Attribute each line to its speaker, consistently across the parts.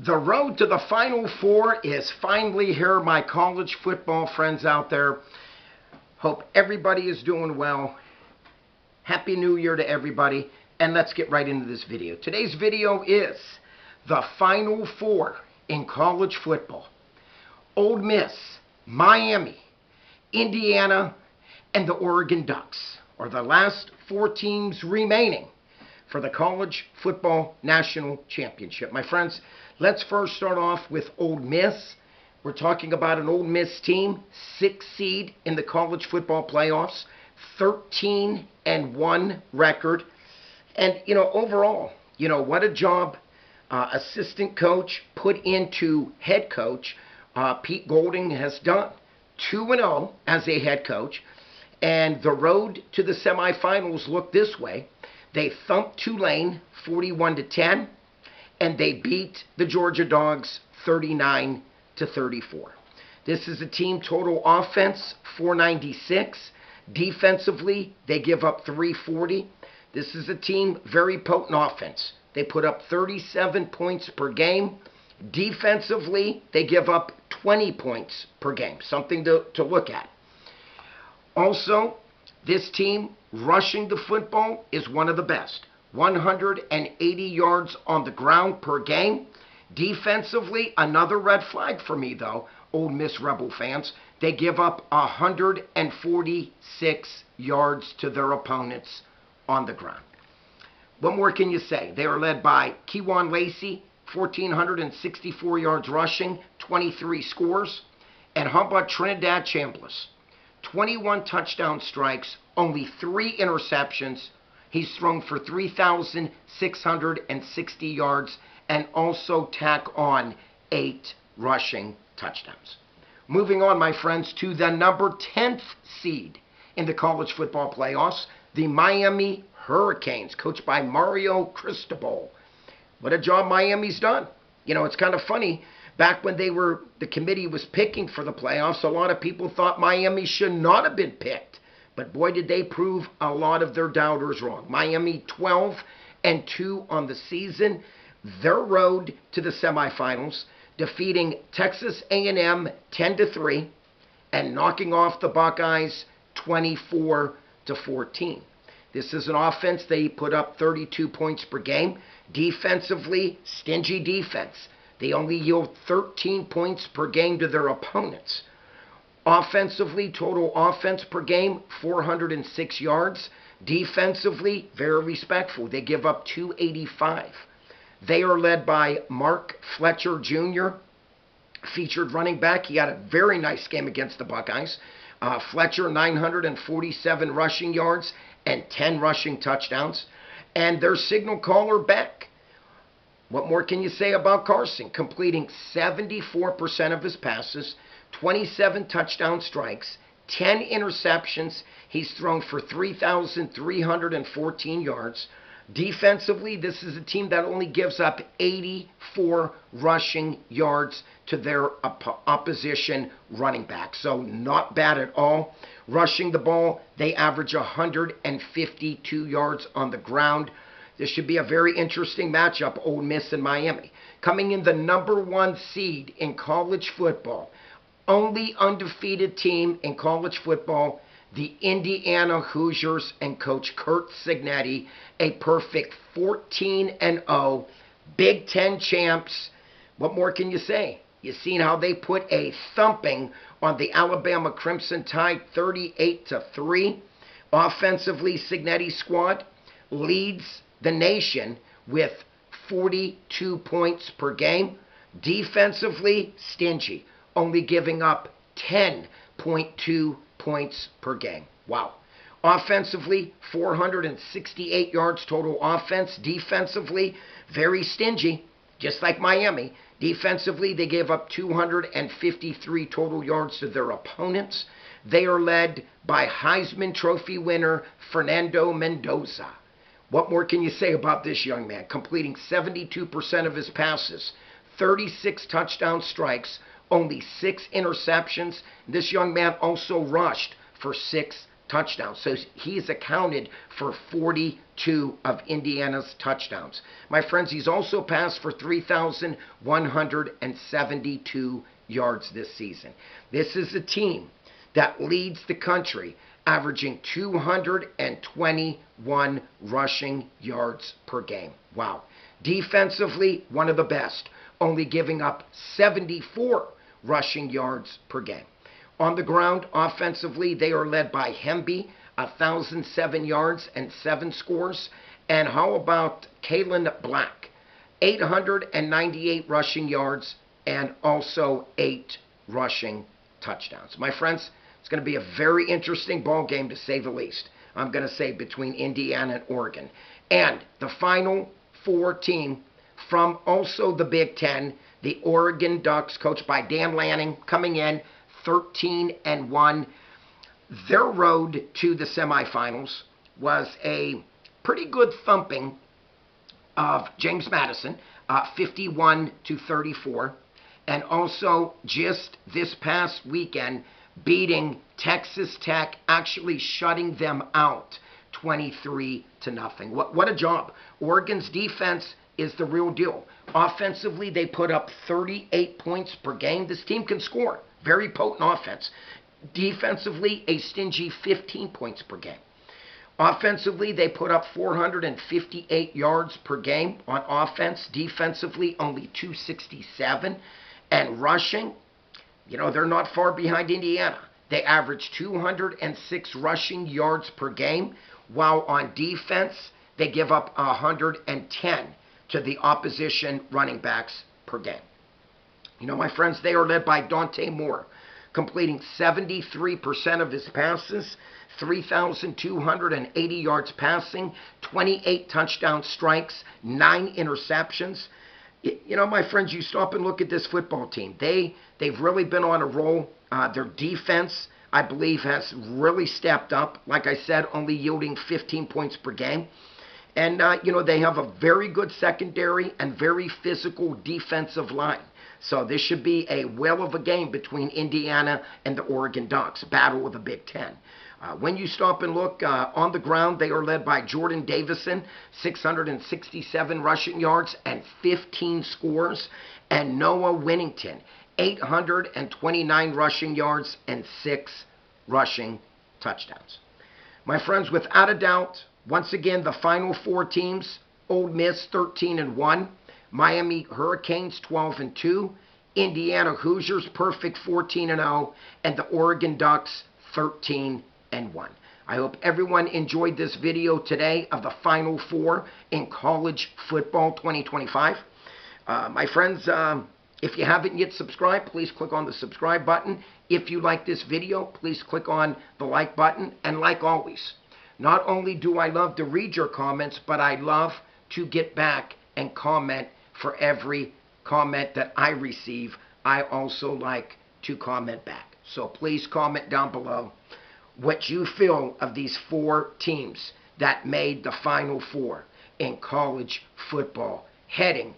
Speaker 1: The road to the Final Four is finally here, my college football friends out there. Hope everybody is doing well. Happy New Year to everybody. And let's get right into this video. Today's video is the Final Four in college football. Ole Miss, Miami, Indiana, and the Oregon Ducks are the last four teams remaining for the College Football National Championship. My friends, let's first start off with Ole Miss. We're talking about an Ole Miss team, 6th seed in the college football playoffs, 13-1 record. And, overall, what a job assistant coach put into head coach Pete Golding has done. 2-0 as a head coach. And the road to the semifinals looked this way. They thumped Tulane 41-10, and they beat the Georgia Dogs 39-34. This is a team total offense 496. Defensively, they give up 340. This is a team very potent offense. They put up 37 points per game. Defensively, they give up 20 points per game. Something to look at. Also, this team rushing the football is one of the best. 180 yards on the ground per game. Defensively, another red flag for me, though, Ole Miss Rebel fans. They give up 146 yards to their opponents on the ground. What more can you say? They are led by Kewan Lacey, 1,464 yards rushing, 23 scores. And how about Trinidad Chambliss? 21 touchdown strikes, only 3 interceptions. He's thrown for 3,660 yards and also tack on 8 rushing touchdowns. Moving on, my friends, to the number 10th seed in the college football playoffs, the Miami Hurricanes, coached by Mario Cristobal. What a job Miami's done. It's kind of funny. Back when the committee was picking for the playoffs, a lot of people thought Miami should not have been picked. But boy, did they prove a lot of their doubters wrong. Miami 12-2 on the season. Their road to the semifinals, defeating Texas A&M 10-3 and knocking off the Buckeyes 24-14. This is an offense. They put up 32 points per game. Defensively, stingy defense. They only yield 13 points per game to their opponents. Offensively, total offense per game, 406 yards. Defensively, very respectful. They give up 285. They are led by Mark Fletcher Jr., featured running back. He had a very nice game against the Buckeyes. Fletcher, 947 rushing yards and 10 rushing touchdowns. And their signal caller, Beck. What more can you say about Carson? Completing 74% of his passes, 27 touchdown strikes, 10 interceptions. He's thrown for 3,314 yards. Defensively, this is a team that only gives up 84 rushing yards to their opposition running back. So not bad at all. Rushing the ball, they average 152 yards on the ground. This should be a very interesting matchup, Ole Miss and Miami. Coming in the number 1 seed in college football, only undefeated team in college football, the Indiana Hoosiers and Coach Curt Cignetti, a perfect 14-0, Big Ten champs. What more can you say? You've seen how they put a thumping on the Alabama Crimson Tide, 38-3. Offensively, Cignetti's squad leads the nation with 42 points per game. Defensively, stingy, only giving up 10.2 points per game. Wow. Offensively, 468 yards total offense. Defensively, very stingy, just like Miami. Defensively, they gave up 253 total yards to their opponents. They are led by Heisman Trophy winner Fernando Mendoza. What more can you say about this young man? Completing 72% of his passes, 36 touchdown strikes, only 6 interceptions. This young man also rushed for 6 touchdowns. So he's accounted for 42 of Indiana's touchdowns. My friends, he's also passed for 3,172 yards this season. This is a team that leads the country, averaging 221 rushing yards per game. Wow. Defensively, one of the best, only giving up 74 rushing yards per game. On the ground, offensively, they are led by Hemby, 1,007 yards and 7 scores. And how about Kalen Black, 898 rushing yards and also 8 rushing touchdowns. My friends, it's going to be a very interesting ball game, to say the least. I'm going to say between Indiana and Oregon. And the Final Four team from also the Big Ten, the Oregon Ducks, coached by Dan Lanning, coming in 13-1. Their road to the semifinals was a pretty good thumping of James Madison, 51-34. And also just this past weekend, beating Texas Tech, actually shutting them out 23-0. What a job. Oregon's defense is the real deal. Offensively, they put up 38 points per game. This team can score. Very potent offense. Defensively, a stingy 15 points per game. Offensively, they put up 458 yards per game on offense. Defensively, only 267. And rushing, they're not far behind Indiana. They average 206 rushing yards per game, while on defense, they give up 110 to the opposition running backs per game. My friends, they are led by Dante Moore, completing 73% of his passes, 3,280 yards passing, 28 touchdown strikes, 9 interceptions. My friends, you stop and look at this football team. They've really been on a roll. Their defense, I believe, has really stepped up. Like I said, only yielding 15 points per game. And, they have a very good secondary and very physical defensive line. So this should be a whale of a game between Indiana and the Oregon Ducks, battle of the Big Ten. When you stop and look on the ground, they are led by Jordan Davison, 667 rushing yards and 15 scores, and Noah Winnington, 829 rushing yards and 6 rushing touchdowns. My friends, without a doubt, once again, the Final Four teams: Ole Miss 13-1, Miami Hurricanes 12-2, Indiana Hoosiers perfect 14-0, and the Oregon Ducks 13-1. I hope everyone enjoyed this video today of the Final Four in college football 2025. My friends, if you haven't yet subscribed, please click on the subscribe button. If you like this video, please click on the like button. And like always, not only do I love to read your comments, but I love to get back and comment. For every comment that I receive, I also like to comment back. So please comment down below what you feel of these 4 teams that made the Final Four in college football, heading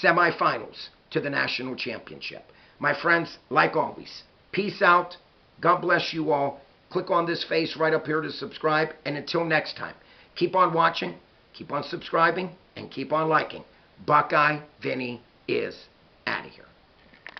Speaker 1: semifinals to the national championship. My friends, like always, peace out. God bless you all. Click on this face right up here to subscribe. And until next time, keep on watching, keep on subscribing, and keep on liking. Buckeye Vinny is out of here.